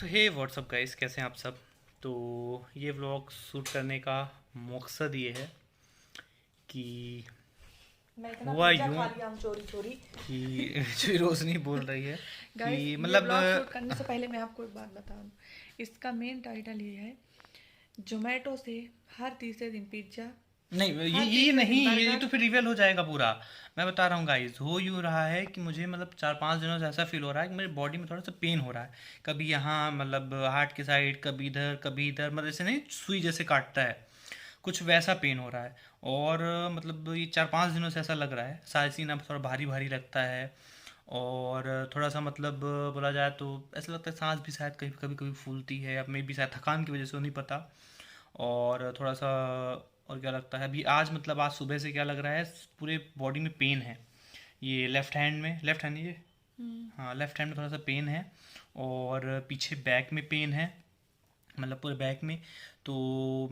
तो हे WhatsApp guys, कैसे हैं आप सब। तो ये व्लॉग शूट करने का मकसद ये है कि मैं इतना हुआ पिज्जा यूं खा लिया हम चोरी चोरी। कि जो रोशनी बोल रही है गाइस, कि ये मतलब ब्लॉग शूट करने से पहले मैं आपको एक बात बता दूं। इसका मेन टाइटल ये है, जोमेटो से हर तीसरे दिन पिज्जा, नहीं, ये हर ये तीसरे नहीं, दिन ये बर्गर। तो फिर रिवील हो जाएगा पूरा। मैं बता रहा हूँ गाइस, हो यूँ रहा है कि मुझे मतलब 4-5 दिनों से ऐसा फील हो रहा है कि मेरी बॉडी में थोड़ा सा पेन हो रहा है। कभी यहाँ मतलब हार्ट की साइड, कभी इधर, मतलब ऐसे नहीं सुई जैसे काटता है, कुछ वैसा पेन हो रहा है। और मतलब ये 4-5 दिनों से ऐसा लग रहा है, सारा सीना थोड़ा भारी भारी लगता है। और थोड़ा सा मतलब बोला जाए तो ऐसा लगता है सांस भी शायद कभी कभी कभी फूलती है, अब मे भी शायद थकान की वजह से हो, नहीं पता। और थोड़ा सा और क्या लगता है अभी आज, मतलब आज सुबह से क्या लग रहा है, पूरे बॉडी में पेन है। ये लेफ्ट हैंड में, लेफ्ट हैंड ये, हाँ लेफ्ट हैंड में थोड़ा सा पेन है। और पीछे बैक में पेन है, मतलब पूरे बैक में। तो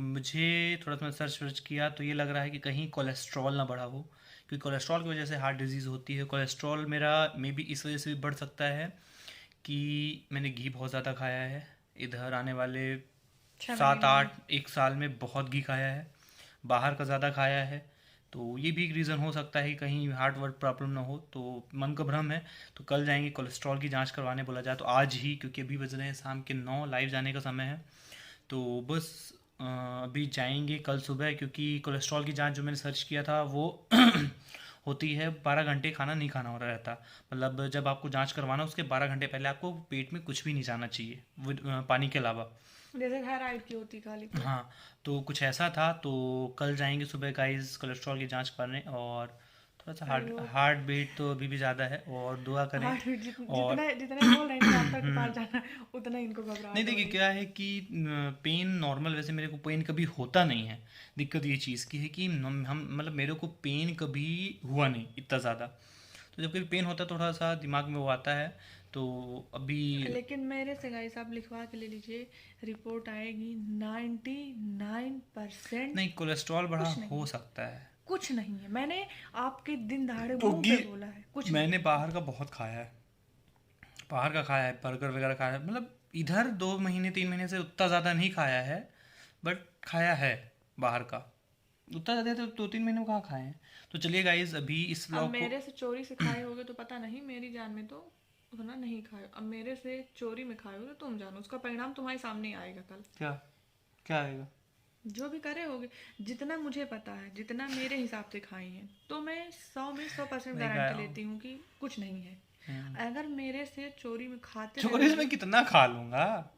मुझे थोड़ा सा सर्च वर्च किया तो ये लग रहा है कि कहीं कोलेस्ट्रॉल ना बढ़ा हो, क्योंकि कोलेस्ट्रॉल की वजह से हार्ट डिजीज़ होती है। कोलेस्ट्रॉल मेरा मे बी इस वजह से भी बढ़ सकता है कि मैंने घी बहुत ज़्यादा खाया है इधर आने वाले 6 महीनों में। 7-8 1 साल में, बहुत घी खाया है, बाहर का ज़्यादा खाया है। तो ये भी एक रीज़न हो सकता है कि कहीं हार्ट वर्ट प्रॉब्लम ना हो, तो मन का भ्रम है। तो कल जाएंगे कोलेस्ट्रॉल की जांच करवाने, बोला जाए तो आज ही, क्योंकि अभी बज रहे हैं शाम के 9, लाइव जाने का समय है। तो बस अभी जाएंगे कल सुबह, क्योंकि कोलेस्ट्रॉल की जांच जो मैंने सर्च किया था वो होती है 12 घंटे खाना नहीं खाना हो रहता। मतलब जब आपको जांच करवाना उसके 12 घंटे पहले आपको पेट में कुछ भी नहीं जाना चाहिए, पानी के अलावा। जैसे थायराइड की होती खाली पेट। हाँ, तो कुछ ऐसा था। तो कल जाएंगे सुबह गाइस कोलेस्ट्रॉल की जांच करने। और थोड़ा सा आई हार्ट होप। हार्ट बीट तो अभी भी ज़्यादा है, और दुआ करें। हाँ, और जितने जितने बोल रहे हैं डॉक्टर के पास जाना, उतना इनको नहीं, घबराहट हो देखिए रही है। क्या है कि पेन नॉर्मल, वैसे मेरे को पेन कभी होता नहीं है। दिक्कत ये चीज़ की है कि हम मतलब मेरे को पेन कभी हुआ नहीं इतना ज़्यादा। तो जब कभी पेन होता है थोड़ा सा दिमाग में वो आता है। तो अभी लेकिन मेरे से गाइस आप लिखवा के ले लीजिए, रिपोर्ट आएगी 99%। नहीं, कोलेस्ट्रॉल बढ़ा कुछ नहीं हो है, सकता है। कुछ नहीं है। मैंने आपके दिन दहाड़े मुंह क्योंकि पे बोला है, कुछ नहीं मैंने है। बाहर का बहुत खाया है, बाहर का खाया है, बर्गर वगैरह खाया है। मतलब इधर 2 महीने 3 महीने से उतना ज़्यादा नहीं खाया है, बट खाया है बाहर का। उतना ज़्यादा तो 2-3 महीने में कहाँ खाए हैं। तो चलिए गाइज, अभी इस अब व्लॉग को मेरे से चोरी से खाए होगे तो पता नहीं, मेरी जान में तो उतना नहीं खाए। अब मेरे से चोरी में खाए होगे तो तुम जानो, उसका परिणाम तुम्हारे सामने ही आएगा कल। क्या क्या आएगा। जो भी करे होगे, जितना मुझे पता है, जितना मेरे हिसाब से खाई हैं, तो मैं 100% नहीं खाया गारंटी हूँ। लेती हूँ कि कुछ नहीं है। हम्म। अगर मेरे से चोरी में खाते रहे चोरीज होगे, में कितना खा लूंगा,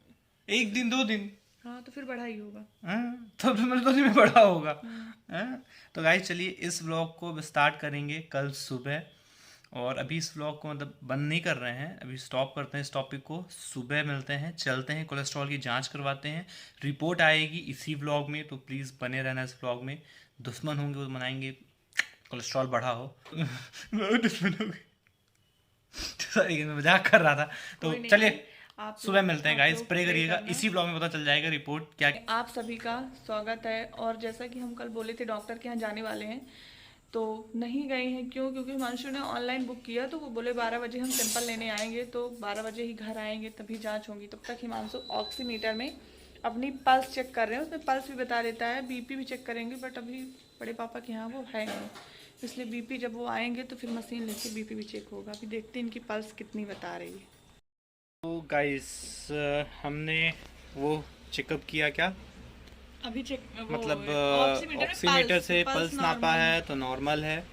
1 दिन 2 दिन। हाँ तो फिर बढ़ा ही होगा। तब तो मेरे तो में बड़ा होगा। हम्म। हाँ? तो गाइज चलिए इस व्लॉग को स्टार्ट करेंगे कल सुबह। और अभी इस व्लॉग को मतलब बंद नहीं कर रहे हैं, अभी स्टॉप करते हैं इस टॉपिक को। सुबह मिलते हैं, चलते हैं कोलेस्ट्रॉल की जांच करवाते हैं। रिपोर्ट आएगी इसी व्लॉग में, तो प्लीज़ बने रहना इस व्लॉग में। दुश्मन होंगे वो मनाएंगे, कोलेस्ट्रॉल बढ़ा हो। बहुत दुश्मन हो गए। सॉरी, मैं मजाक कर रहा था। तो कोई नहीं भाई, चलिए सुबह मिलते हैं आप गाइस, लोग प्रे प्रे करिएगा, करना। इसी ब्लॉग में पता चल जाएगा रिपोर्ट क्या। आप सभी का स्वागत है। और जैसा कि हम कल बोले थे डॉक्टर के यहाँ जाने वाले हैं, तो नहीं गए हैं। क्यों? क्योंकि हिमांशु ने ऑनलाइन बुक किया, तो वो बोले 12 बजे हम सैंपल लेने आएंगे, तो 12 बजे ही घर आएंगे तभी जांच होगी। तब तक हिमांशु ऑक्सीमीटर में अपनी पल्स चेक कर रहे हैं, उसमें पल्स भी बता देता है, बीपी भी चेक करेंगे, बट अभी बड़े पापा के यहाँ वो है नहीं, इसलिए बीपी जब वो आएंगे तो फिर मशीन लेके बीपी भी चेक होगा। अभी देखते हैं इनकी पल्स कितनी बता रही है। तो गाइस हमने वो चेकअप किया क्या, अभी चेक मतलब ऑक्सीमीटर में ऑक्सीमीटर से पल्स पल्स नापा नॉर्मल। है तो नॉर्मल है।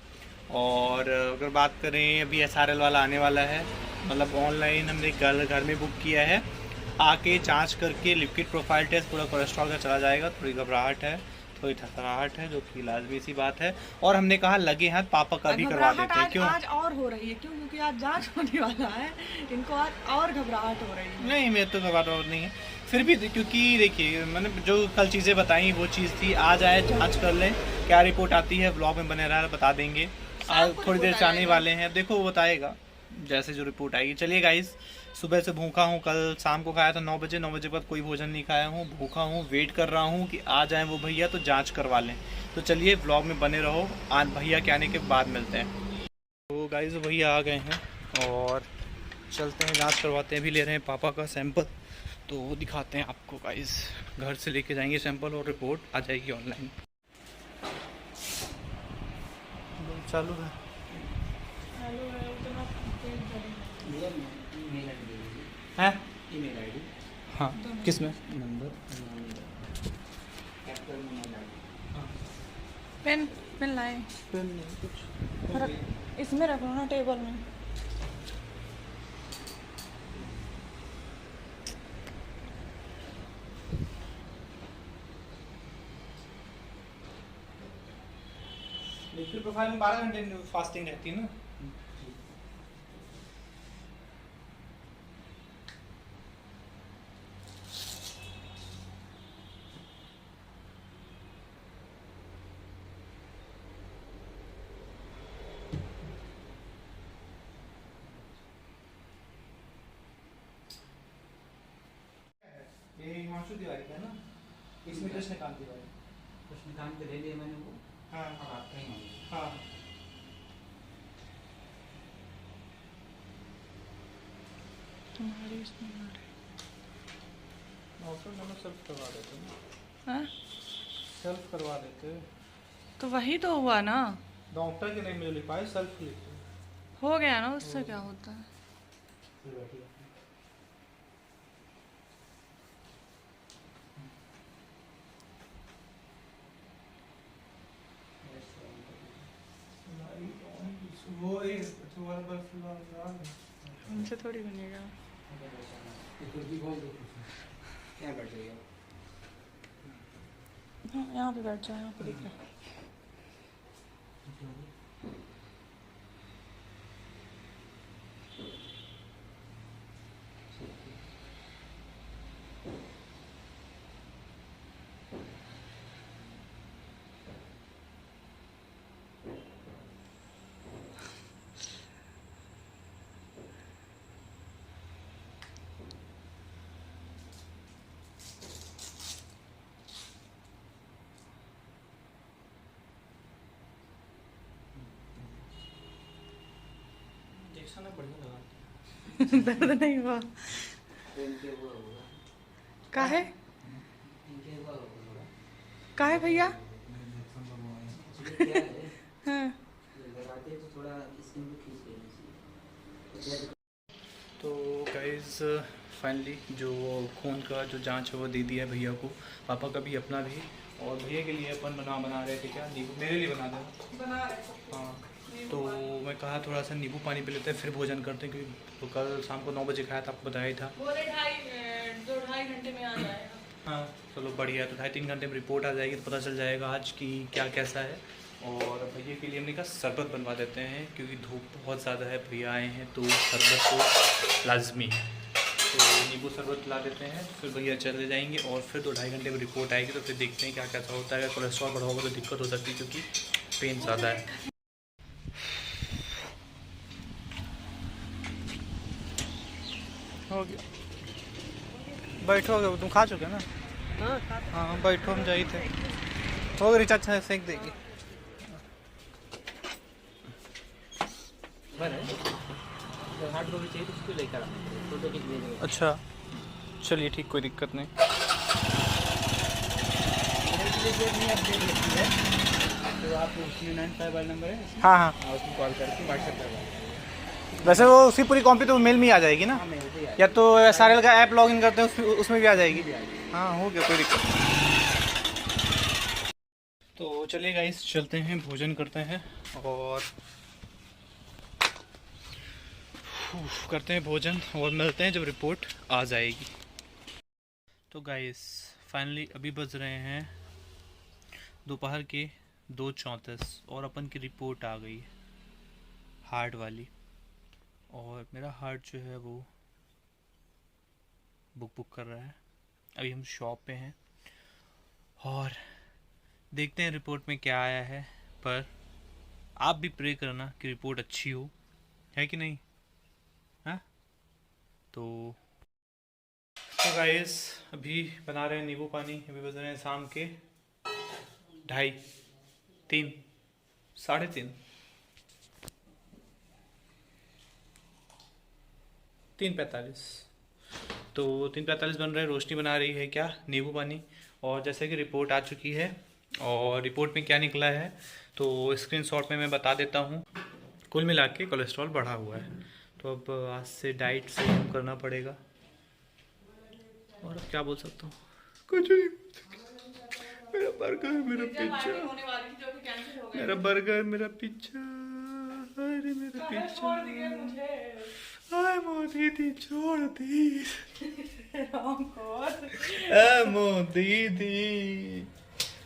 और अगर बात करें, अभी एसआरएल वाला आने वाला है, मतलब ऑनलाइन हमने घर घर में बुक किया है। आके जांच करके लिक्विड प्रोफाइल टेस्ट पूरा कोलेस्ट्रॉल का चला जाएगा। थोड़ी घबराहट है, थोड़ी थकावट है, जो कि लाजमी सी बात है। और हमने कहा लगे हाथ पापा का भी करवा घबराहट देते हैं, आज क्यों। आज और हो रही है। क्यों? क्योंकि आज जांच होने वाला है, इनको आज और घबराहट हो रही है। नहीं, मेरे तो घबराहट नहीं है फिर भी, क्योंकि देखिए मैंने जो कल चीज़ें बताई वो चीज़ थी। आज आए, जांच कर लें, क्या रिपोर्ट आती है ब्लॉग में बने रहा, बता देंगे। शाम आज को थोड़ी देर रिपोर्ट से आ आने जाएगा। वाले हैं, देखो वो बताएगा जैसे जो रिपोर्ट आएगी। चलिए गाइस, सुबह से भूखा हूँ, कल शाम को खाया था 9 बजे, 9 बजे बाद कोई भोजन नहीं खाया हूँ, भूखा हूँ, वेट कर रहा हूँ कि आ जाएं वो भैया तो जांच करवा लें। तो चलिए ब्लॉग में बने रहो, आज भैया के आने के बाद मिलते हैं। तो गाइस भैया आ गए हैं और चलते हैं जांच करवाते हैं। अभी ले रहे हैं पापा का सैंपल, तो दिखाते हैं आपको गाइस, घर से लेके जाएंगे सैंपल और रिपोर्ट आ जाएगी ऑनलाइन। चालू है। हेलो है उतना पेज भरेगा। है ईमेल आईडी हाँ, किस में? नंबर कैपिटल में ईमेल आईडी। पेन पेन लाए पेन नहीं कुछ। इसमें रखो ना टेबल में। लिक्विड प्रोफाइल में 12 घंटे फास्टिंग रहती है ना। ये हिमांशु तिवारी का है ना, इसमें कृष्णकांत तिवारी। कृष्णकांत के दे दिए मैंने वो। हाँ अब आपका ही मांगे। हाँ। तुम्हारी इसमें डॉक्टर ने सेल्फ करवा देते ना, हाँ सेल्फ करवा देते। तो वही तो हुआ ना, डॉक्टर के नहीं मिल पाए, सेल्फ लिखते। हो गया ना, उससे क्या होता है। फिर बैठिए। वो उनसे थोड़ी बनेगा। क्या बैठ जाइए। हाँ यहाँ पे बैठ जाओ, यहाँ पे दिख रहा है। इंजेक्शन ना बढ़िया लगा। दर्द नहीं हुआ इनके वो होगा। काहे इनके वो होगा। काहे भैया। एक्चुअली क्या है, हाँ लगाते हैं तो थोड़ा स्किन को खींच लेना चाहिए। तो गाइस फाइनली जो खून का जो जांच है वो दे दिया है भैया को, पापा का भी अपना भी, और भैया के लिए अपन बना रहे थे। क्या नींबू मेरे लिए बना देना। बना रहे हाँ, तो मैं कहा थोड़ा सा नींबू पानी पी लेते हैं फिर भोजन करते हैं, क्योंकि तो कल शाम को 9 बजे खाया था, आपको बताया ही था। बोले 2-2.5 घंटे में आ जाएगा। हाँ चलो बढ़िया है, तो 2.5-3 घंटे में रिपोर्ट आ जाएगी, तो पता चल जाएगा आज की क्या कैसा है। और भैया के लिए हमने कहा शरबत बनवा देते हैं, क्योंकि धूप बहुत ज़्यादा है, भैया आए हैं तो शरबत तो लाजमी है। तो नींबू शरबत ला देते हैं, फिर भैया चले जाएंगे और फिर 2-2.5 घंटे में रिपोर्ट आएगी, तो फिर देखते हैं क्या कैसा होता है। अगर कोलेस्ट्रॉल बढ़ा होगा तो दिक्कत हो सकती है, क्योंकि पेन ज़्यादा है। हो गया, बैठोगे तुम खा चुके ना। हाँ बैठो, हम जाए थे। हो गया रिचार्ज, अच्छा सेक देगी। जब हार्ड कॉपी चाहिए तो उसको लेकर आना, फोटो खींच भेजेंगे। अच्छा चलिए ठीक, कोई दिक्कत नहीं। तो आप उसमें 95 वाला नंबर है, हाँ हाँ, उसमें कॉल करके व्हाट्सएप करवा। वैसे वो उसी पूरी कॉपी तो मेल में ही आ जाएगी ना, हाँ मेरे से या तो SRL का ऐप लॉगिन करते हैं उसमें भी आ जाएगी। हाँ हो गया, कोई दिक्कत नहीं। तो चलिए गाइस चलते हैं, भोजन करते हैं और करते हैं भोजन, और मिलते हैं जब रिपोर्ट आ जाएगी। तो गाइस फाइनली अभी बज रहे हैं दोपहर के 2:34 और अपन की रिपोर्ट आ गई है, हार्ट वाली। और मेरा हार्ट जो है वो बुक कर रहा है। अभी हम शॉप पे हैं और देखते हैं रिपोर्ट में क्या आया है, पर आप भी प्रे करना कि रिपोर्ट अच्छी हो, है कि नहीं। हाँ तो गाइस अभी बना रहे हैं नींबू पानी। अभी बज रहे हैं शाम के 2:30, 3, 3:30, 3:45। तो 3:45 बन रहे हैं, रोशनी बना रही है क्या नींबू पानी। और जैसे कि रिपोर्ट आ चुकी है और रिपोर्ट में क्या निकला है तो स्क्रीनशॉट में मैं बता देता हूँ। कुल मिला के कोलेस्ट्रॉल बढ़ा हुआ है, तो अब आज से डाइट सही हम करना पड़ेगा। और अब क्या बोल सकता हूँ, कुछ नहीं। मेरा बर्गर, मेरा पिज्जा, मेरा बर्गर, मेरा पिज्जा, अरे मेरा पिज्जा, हाय मोदी दी छोड़ दी, मोदी दी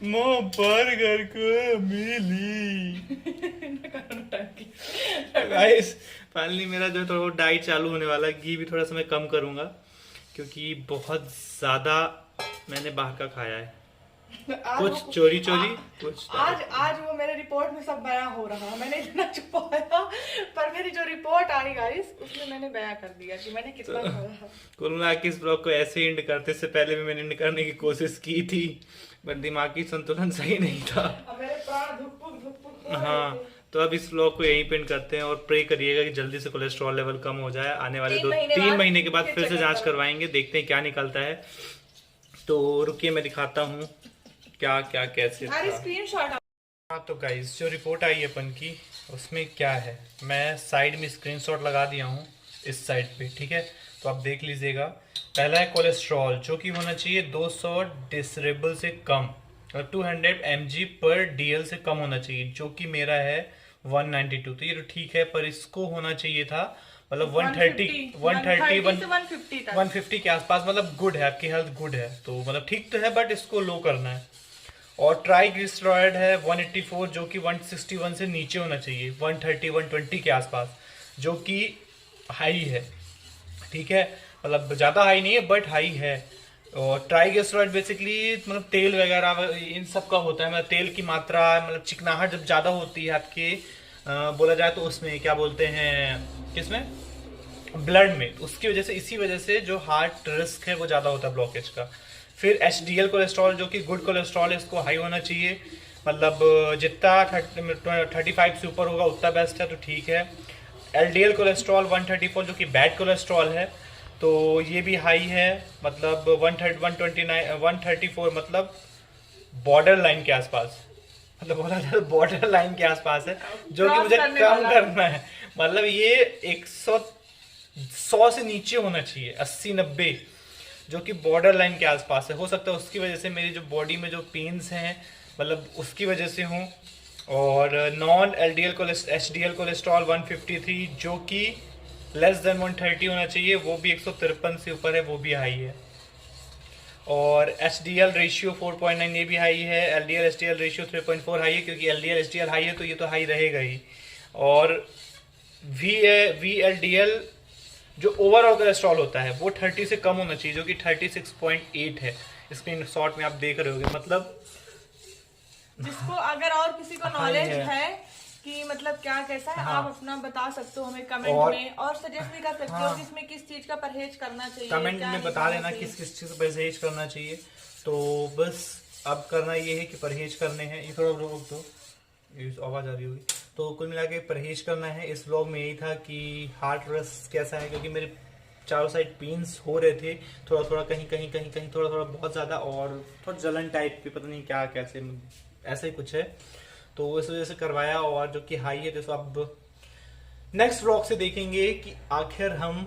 मो बर्गर को मिली। गाइस फाइनली मेरा जो थोड़ा डाइट चालू होने वाला है, घी भी थोड़ा सा मैं कम करूंगा क्योंकि बहुत ज़्यादा मैंने बाहर का खाया है, कुछ चोरी कुछ। आज वो मेरे रिपोर्ट में सब बयां हो रहा, मैंने इतना छुपाया पर मेरी जो रिपोर्ट आई गाइस उसमें मैंने बयां कर दिया कि मैंने कितना खाया। कुल मिला के इस ब्लॉग को ऐसे एंड करते से पहले भी मैंने एंड करने की कोशिश की थी, बट दिमागी संतुलन सही नहीं था। मेरे प्राण धुक हाँ, तो अब इस ब्लॉग को यहीं पे एंड करते हैं और प्रे करिएगा कि जल्दी से कोलेस्ट्रॉल लेवल कम हो जाए। आने वाले 3 महीने के बाद फिर से जांच करवाएंगे, देखते हैं क्या निकलता है। तो रुकिए मैं दिखाता हूँ क्या क्या कैसे था। स्क्रीनशॉट। हाँ तो गाइस जो रिपोर्ट आई है अपन की उसमें क्या है, मैं साइड में स्क्रीनशॉट लगा दिया हूँ इस साइड पे, ठीक है। तो आप देख लीजिएगा। पहला है कोलेस्ट्रॉल जो कि होना चाहिए 200 डेसिबल से कम और 200 mg पर DL से कम होना चाहिए, जो कि मेरा है 192। तो ये तो ठीक है, पर इसको होना चाहिए था मतलब 150 के आसपास, मतलब गुड है, आपकी हेल्थ गुड है तो मतलब ठीक तो है, बट इसको लो करना है। और ट्राइग्लिसराइड है 184 जो कि 161 से नीचे होना चाहिए, 130-120 के आसपास, जो कि हाई है, ठीक है, मतलब ज़्यादा हाई नहीं है बट हाई है। और ट्राइग्लिसराइड बेसिकली मतलब तेल वगैरह इन सब का होता है, मतलब तेल की मात्रा, मतलब चिकनाहट जब ज़्यादा होती है आपके बोला जाए तो उसमें क्या बोलते हैं, किसमें, ब्लड में, उसकी वजह से, इसी वजह से जो हार्ट रिस्क है वो ज़्यादा होता है ब्लॉकेज का। फिर HDL कोलेस्ट्रॉल जो कि गुड कोलेस्ट्रॉल है, इसको हाई होना चाहिए, मतलब जितना 35 से ऊपर होगा उतना बेस्ट है, तो ठीक है। LDL कोलेस्ट्रॉल 134 जो कि बैड कोलेस्ट्रॉल है, तो ये भी हाई है, मतलब 134 मतलब बॉर्डर लाइन के आसपास, मतलब बोला जाए बॉर्डर लाइन के आसपास है, जो कि मुझे कम करना है। मतलब ये 100 से नीचे होना चाहिए, 80-90, जो कि बॉर्डर लाइन के आसपास है। हो सकता है उसकी वजह से मेरी जो बॉडी में जो पेन्स हैं मतलब उसकी वजह से हूँ। और नॉन HDL कोलेस्ट्रॉल 153 जो कि लेस देन 130 होना चाहिए, वो भी 153 से ऊपर है, वो भी हाई है। और HDL रेशियो 4.9 ये भी हाई है। LDL HDL रेशियो 3.4 हाई है, क्योंकि LDL HDL हाई है तो ये तो हाई रहेगा ही। और VLDL जो ओवरऑल कोलेस्ट्रॉल होता है वो 30 से कम होना चाहिए, जो कि 36.8 है। स्क्रीन शॉट में आप देख रहे होगे, मतलब जिसको अगर और किसी को नॉलेज है कि मतलब क्या कैसा है, हाँ। आप अपना बता सकते हो हमें कमेंट में, और सजेस्ट भी कर सकते हो कि इसमें किस चीज का परहेज करना चाहिए, कमेंट में बता देना किस किस चीज़ का परहेज करना चाहिए। तो बस अब करना ये है कि परहेज करने हैं, ये थोड़ा रोक दो, आवाज़ आ रही होगी। तो कुल मिला के परहेज करना है। इस व्लॉग में यही था कि हार्ट रिस्क कैसा है, क्योंकि मेरे चारों साइड पेन्स हो रहे थे, थोड़ा थोड़ा कहीं थोड़ा थोड़ा बहुत ज़्यादा, और थोड़ा जलन टाइप की, पता नहीं क्या कैसे, ऐसा ही कुछ है, तो इस वजह से करवाया। और जो कि हाई है, जैसे अब नेक्स्ट व्लॉग से देखेंगे कि आखिर हम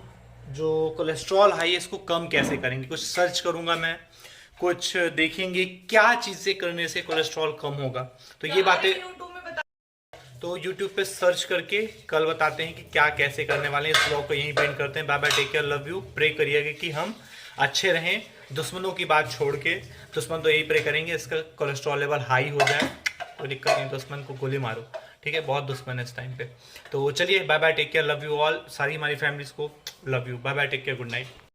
जो कोलेस्ट्रॉल हाई है इसको कम कैसे करेंगे। कुछ सर्च करूंगा मैं, कुछ देखेंगे क्या चीज़ें करने से कोलेस्ट्रॉल कम होगा, तो ये बातें तो YouTube पे सर्च करके कल बताते हैं कि क्या कैसे करने वाले हैं। इस व्लॉग को यहीं पेंट करते हैं। Bye bye, take care, love you. Pray करिएगा कि हम अच्छे रहें, दुश्मनों की बात छोड़ के। दुश्मन तो यही प्रे करेंगे इसका कोलेस्ट्रॉल लेवल हाई हो जाए, कोई दिक्कत नहीं, दुश्मन को गोली मारो, ठीक है, बहुत दुश्मन है इस टाइम पे। तो चलिए bye bye, take care, love you all, सारी हमारी फैमिलीज को love you, bye bye, take care, good night.